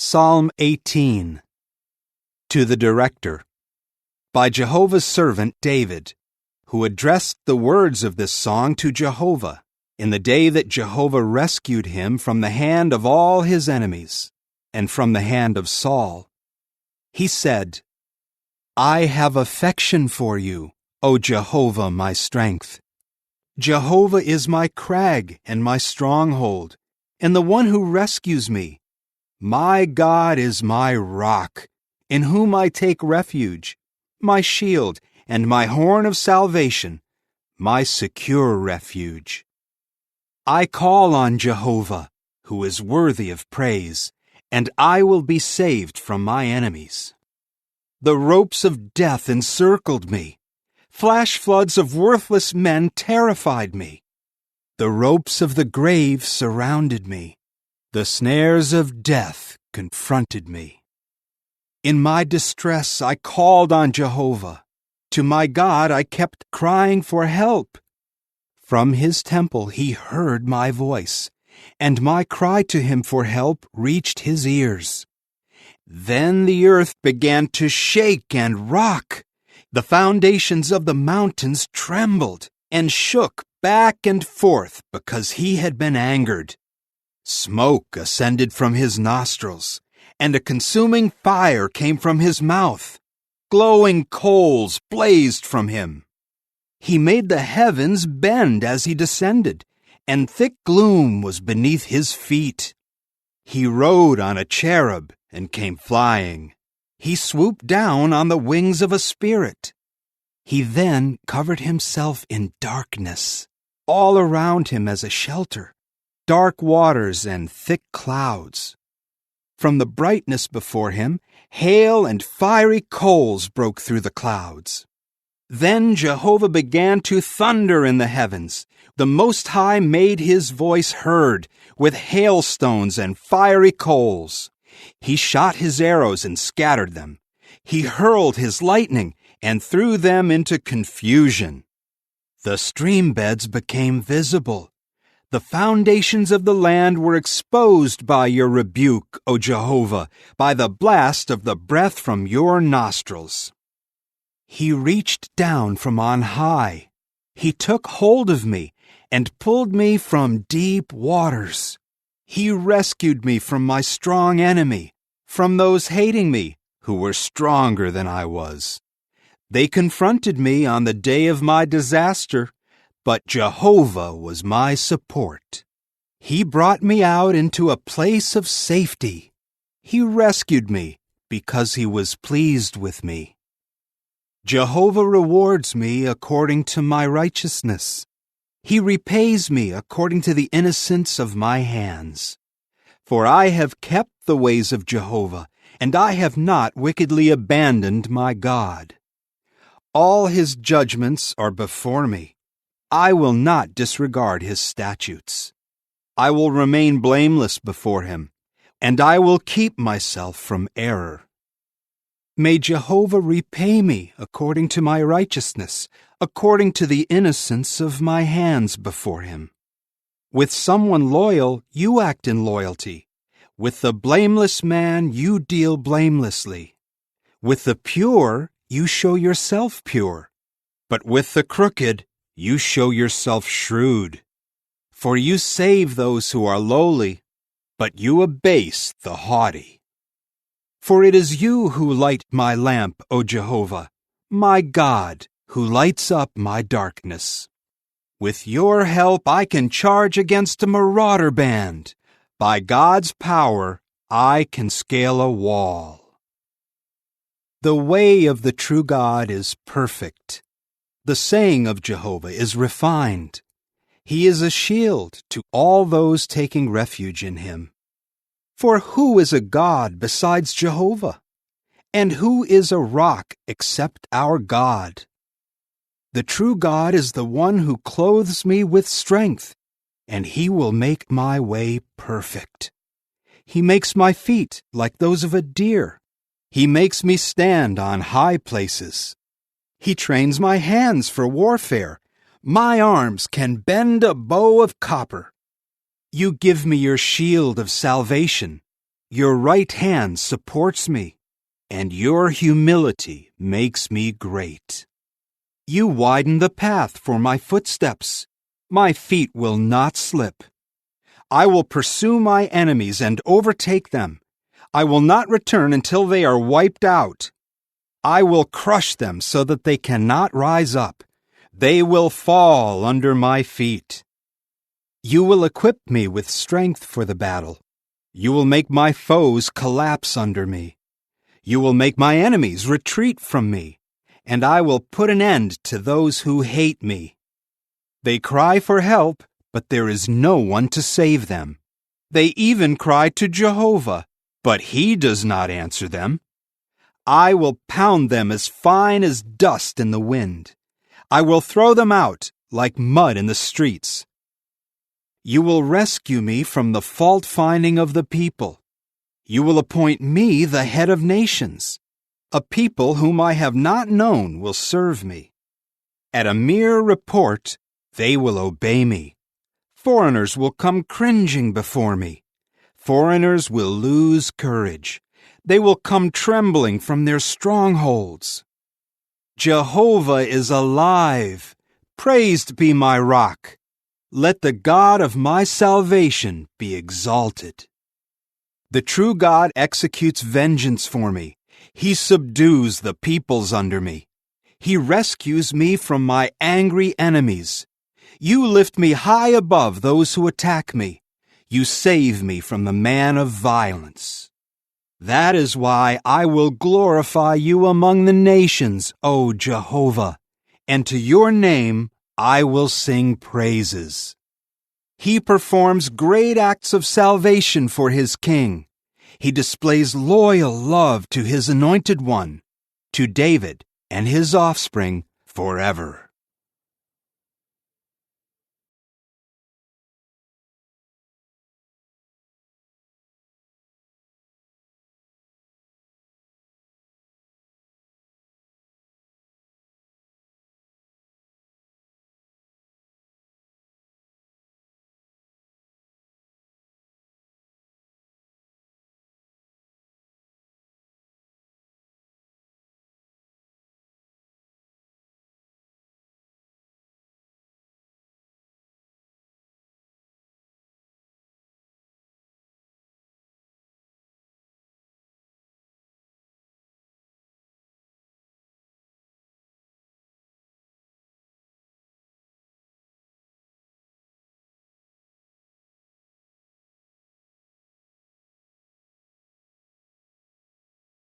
Psalm 18. To the Director, by Jehovah's servant David, who addressed the words of this song to Jehovah in the day that Jehovah rescued him from the hand of all his enemies and from the hand of Saul. He said, I have affection for you, O Jehovah, my strength. Jehovah is my crag and my stronghold, and the one who rescues me. My God is my rock, in whom I take refuge, my shield and my horn of salvation, my secure refuge. I call on Jehovah, who is worthy of praise, and I will be saved from my enemies. The ropes of death encircled me. Flash floods of worthless men terrified me. The ropes of the grave surrounded me. The snares of death confronted me. In my distress I called on Jehovah. To my God I kept crying for help. From his temple he heard my voice, and my cry to him for help reached his ears. Then the earth began to shake and rock. The foundations of the mountains trembled and shook back and forth because he had been angered. Smoke ascended from his nostrils, and a consuming fire came from his mouth. Glowing coals blazed from him. He made the heavens bend as he descended, and thick gloom was beneath his feet. He rode on a cherub and came flying. He swooped down on the wings of a spirit. He then covered himself in darkness, all around him as a shelter, dark waters and thick clouds. From the brightness before him, hail and fiery coals broke through the clouds. Then Jehovah began to thunder in the heavens. The Most High made his voice heard with hailstones and fiery coals. He shot his arrows and scattered them. He hurled his lightning and threw them into confusion. The stream beds became visible. The foundations of the land were exposed by your rebuke, O Jehovah, by the blast of the breath from your nostrils. He reached down from on high. He took hold of me and pulled me from deep waters. He rescued me from my strong enemy, from those hating me, who were stronger than I was. They confronted me on the day of my disaster, but Jehovah was my support. He brought me out into a place of safety. He rescued me because he was pleased with me. Jehovah rewards me according to my righteousness. He repays me according to the innocence of my hands. For I have kept the ways of Jehovah, and I have not wickedly abandoned my God. All his judgments are before me. I will not disregard his statutes. I will remain blameless before him, and I will keep myself from error. May Jehovah repay me according to my righteousness, according to the innocence of my hands before him. With someone loyal, you act in loyalty. With the blameless man, you deal blamelessly. With the pure, you show yourself pure. But with the crooked, you show yourself shrewd. For you save those who are lowly, but you abase the haughty. For it is you who light my lamp, O Jehovah, my God, who lights up my darkness. With your help I can charge against a marauder band. By God's power I can scale a wall. The way of the true God is perfect. The saying of Jehovah is refined. He is a shield to all those taking refuge in him. For who is a God besides Jehovah? And who is a rock except our God? The true God is the one who clothes me with strength, and he will make my way perfect. He makes my feet like those of a deer. He makes me stand on high places. He trains my hands for warfare. My arms can bend a bow of copper. You give me your shield of salvation. Your right hand supports me, and your humility makes me great. You widen the path for my footsteps. My feet will not slip. I will pursue my enemies and overtake them. I will not return until they are wiped out. I will crush them so that they cannot rise up. They will fall under my feet. You will equip me with strength for the battle. You will make my foes collapse under me. You will make my enemies retreat from me, and I will put an end to those who hate me. They cry for help, but there is no one to save them. They even cry to Jehovah, but He does not answer them. I will pound them as fine as dust in the wind. I will throw them out like mud in the streets. You will rescue me from the fault-finding of the people. You will appoint me the head of nations. A people whom I have not known will serve me. At a mere report, they will obey me. Foreigners will come cringing before me. Foreigners will lose courage. They will come trembling from their strongholds. Jehovah is alive. Praised be my rock. Let the God of my salvation be exalted. The true God executes vengeance for me. He subdues the peoples under me. He rescues me from my angry enemies. You lift me high above those who attack me. You save me from the man of violence. That is why I will glorify you among the nations, O Jehovah, and to your name I will sing praises. He performs great acts of salvation for his king. He displays loyal love to his anointed one, to David and his offspring forever.